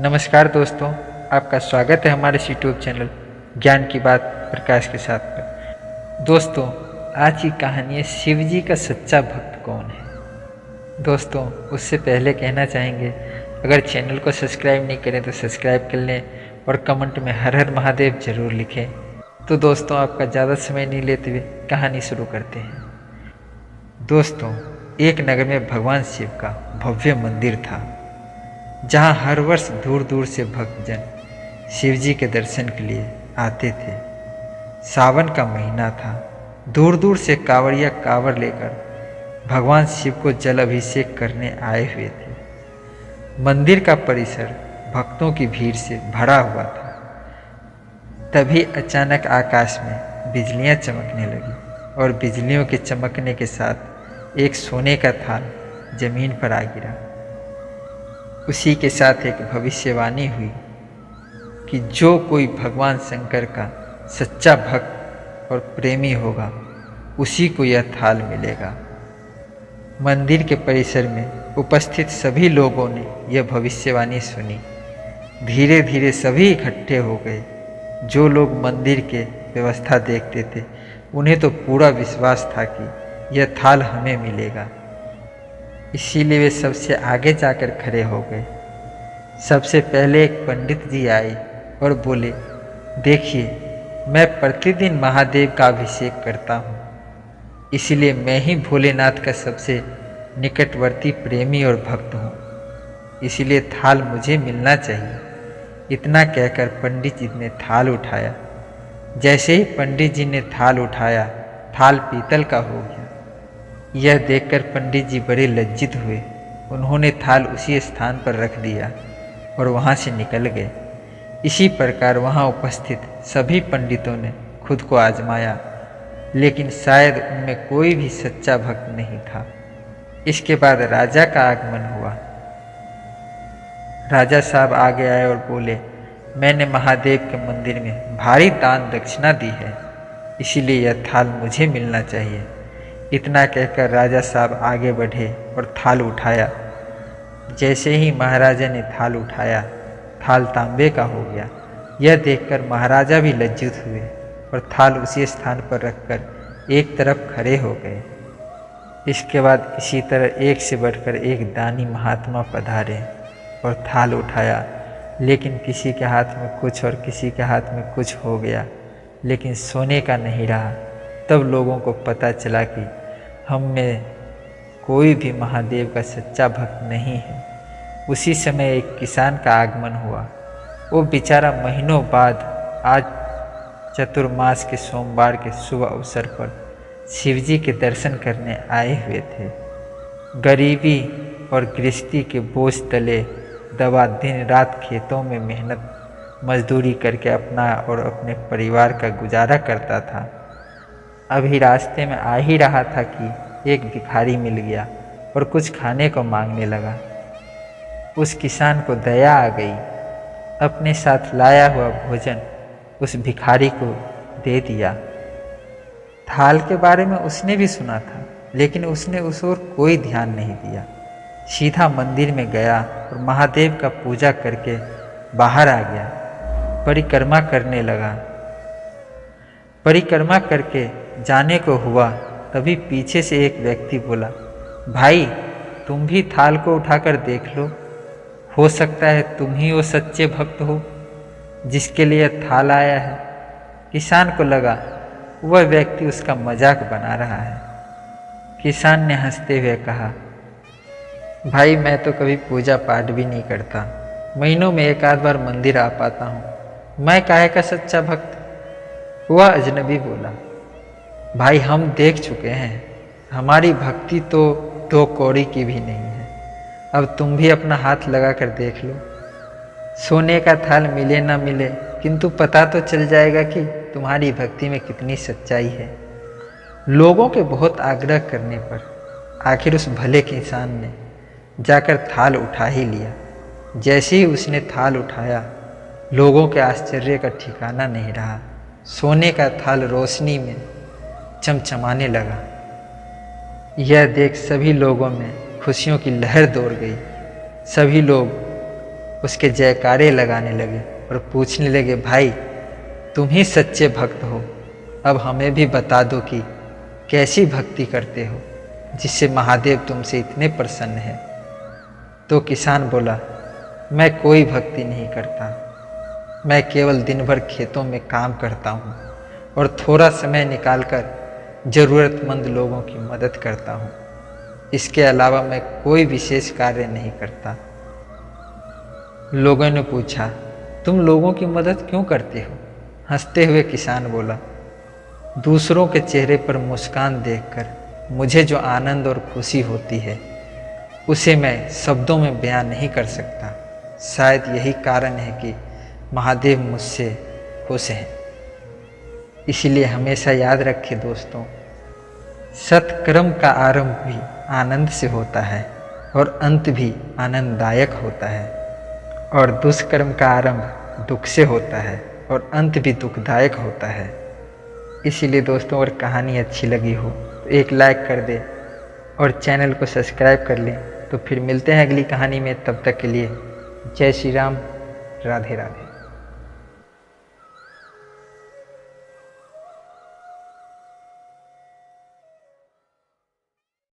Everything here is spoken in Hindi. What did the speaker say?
नमस्कार दोस्तों, आपका स्वागत है हमारे यूट्यूब चैनल ज्ञान की बात प्रकाश के साथ पर। दोस्तों, आज की कहानी है शिव जी का सच्चा भक्त कौन है। दोस्तों, उससे पहले कहना चाहेंगे, अगर चैनल को सब्सक्राइब नहीं करें तो सब्सक्राइब कर लें और कमेंट में हर हर महादेव जरूर लिखें। तो दोस्तों, आपका ज़्यादा समय नहीं लेते हुए कहानी शुरू करते हैं। दोस्तों, एक नगर में भगवान शिव का भव्य मंदिर था, जहाँ हर वर्ष दूर दूर से भक्तजन शिव जी के दर्शन के लिए आते थे। सावन का महीना था। दूर दूर से कांवड़िया कांवड़ लेकर भगवान शिव को जल अभिषेक करने आए हुए थे। मंदिर का परिसर भक्तों की भीड़ से भरा हुआ था। तभी अचानक आकाश में बिजलियां चमकने लगी और बिजलियों के चमकने के साथ एक सोने का थाल जमीन पर आ गिरा। उसी के साथ एक भविष्यवाणी हुई कि जो कोई भगवान शंकर का सच्चा भक्त और प्रेमी होगा, उसी को यह थाल मिलेगा। मंदिर के परिसर में उपस्थित सभी लोगों ने यह भविष्यवाणी सुनी। धीरे धीरे सभी इकट्ठे हो गए। जो लोग मंदिर के व्यवस्था देखते थे, उन्हें तो पूरा विश्वास था कि यह थाल हमें मिलेगा। इसीलिए वे सबसे आगे जाकर खड़े हो गए। सबसे पहले एक पंडित जी आए और बोले, देखिए, मैं प्रतिदिन महादेव का अभिषेक करता हूँ, इसलिए मैं ही भोलेनाथ का सबसे निकटवर्ती प्रेमी और भक्त हूँ, इसलिए थाल मुझे मिलना चाहिए। इतना कहकर पंडित जी ने थाल उठाया। जैसे ही पंडित जी ने थाल उठाया, थाल पीतल का हो गया। यह देखकर पंडित जी बड़े लज्जित हुए। उन्होंने थाल उसी स्थान पर रख दिया और वहाँ से निकल गए। इसी प्रकार वहाँ उपस्थित सभी पंडितों ने खुद को आजमाया, लेकिन शायद उनमें कोई भी सच्चा भक्त नहीं था। इसके बाद राजा का आगमन हुआ। राजा साहब आगे आए और बोले, मैंने महादेव के मंदिर में भारी दान दक्षिणा दी है, इसीलिए यह थाल मुझे मिलना चाहिए। इतना कहकर राजा साहब आगे बढ़े और थाल उठाया। जैसे ही महाराजा ने थाल उठाया, थाल तांबे का हो गया। यह देखकर महाराजा भी लज्जित हुए और थाल उसी स्थान पर रखकर एक तरफ खड़े हो गए। इसके बाद इसी तरह एक से बढ़कर एक दानी महात्मा पधारे और थाल उठाया, लेकिन किसी के हाथ में कुछ और किसी के हाथ में कुछ हो गया, लेकिन सोने का नहीं रहा। तब लोगों को पता चला कि हम में कोई भी महादेव का सच्चा भक्त नहीं है। उसी समय एक किसान का आगमन हुआ। वो बेचारा महीनों बाद आज चतुर्मास के सोमवार के शुभ अवसर पर शिवजी के दर्शन करने आए हुए थे। गरीबी और गृहस्थी के बोझ तले दबा दिन रात खेतों में मेहनत मजदूरी करके अपना और अपने परिवार का गुजारा करता था। अभी रास्ते में आ ही रहा था कि एक भिखारी मिल गया और कुछ खाने को मांगने लगा। उस किसान को दया आ गई। अपने साथ लाया हुआ भोजन उस भिखारी को दे दिया। थाल के बारे में उसने भी सुना था, लेकिन उसने उस ओर कोई ध्यान नहीं दिया। सीधा मंदिर में गया और महादेव का पूजा करके बाहर आ गया। परिक्रमा करने लगा। परिक्रमा करके जाने को हुआ, तभी पीछे से एक व्यक्ति बोला, भाई, तुम भी थाल को उठाकर देख लो, हो सकता है तुम ही वो सच्चे भक्त हो जिसके लिए थाल आया है। किसान को लगा वह व्यक्ति उसका मजाक बना रहा है। किसान ने हंसते हुए कहा, भाई, मैं तो कभी पूजा पाठ भी नहीं करता, महीनों में एक आध बार मंदिर आ पाता हूँ, मैं काहे का सच्चा भक्त। वह अजनबी बोला, भाई, हम देख चुके हैं, हमारी भक्ति तो दो कौड़ी की भी नहीं है। अब तुम भी अपना हाथ लगा कर देख लो। सोने का थाल मिले ना मिले, किंतु पता तो चल जाएगा कि तुम्हारी भक्ति में कितनी सच्चाई है। लोगों के बहुत आग्रह करने पर आखिर उस भले किसान ने जाकर थाल उठा ही लिया। जैसे ही उसने थाल उठाया, लोगों के आश्चर्य का ठिकाना नहीं रहा। सोने का थाल रोशनी में चमचमाने लगा। यह देख सभी लोगों में खुशियों की लहर दौड़ गई। सभी लोग उसके जयकारे लगाने लगे और पूछने लगे, भाई तुम ही सच्चे भक्त हो, अब हमें भी बता दो कि कैसी भक्ति करते हो जिससे महादेव तुमसे इतने प्रसन्न हैं। तो किसान बोला, मैं कोई भक्ति नहीं करता, मैं केवल दिन भर खेतों में काम करता हूँ और थोड़ा समय निकालकर ज़रूरतमंद लोगों की मदद करता हूँ। इसके अलावा मैं कोई विशेष कार्य नहीं करता। लोगों ने पूछा, तुम लोगों की मदद क्यों करते हो? हंसते हुए किसान बोला, दूसरों के चेहरे पर मुस्कान देखकर मुझे जो आनंद और खुशी होती है उसे मैं शब्दों में बयान नहीं कर सकता। शायद यही कारण है कि महादेव मुझसे खुश हैं। इसलिए हमेशा याद रखें दोस्तों, सत्कर्म का आरंभ भी आनंद से होता है और अंत भी आनंददायक होता है, और दुष्कर्म का आरंभ दुख से होता है और अंत भी दुखदायक होता है। इसीलिए दोस्तों, अगर कहानी अच्छी लगी हो तो एक लाइक कर दे और चैनल को सब्सक्राइब कर लें। तो फिर मिलते हैं अगली कहानी में, तब तक के लिए जय श्री राम, राधे राधे।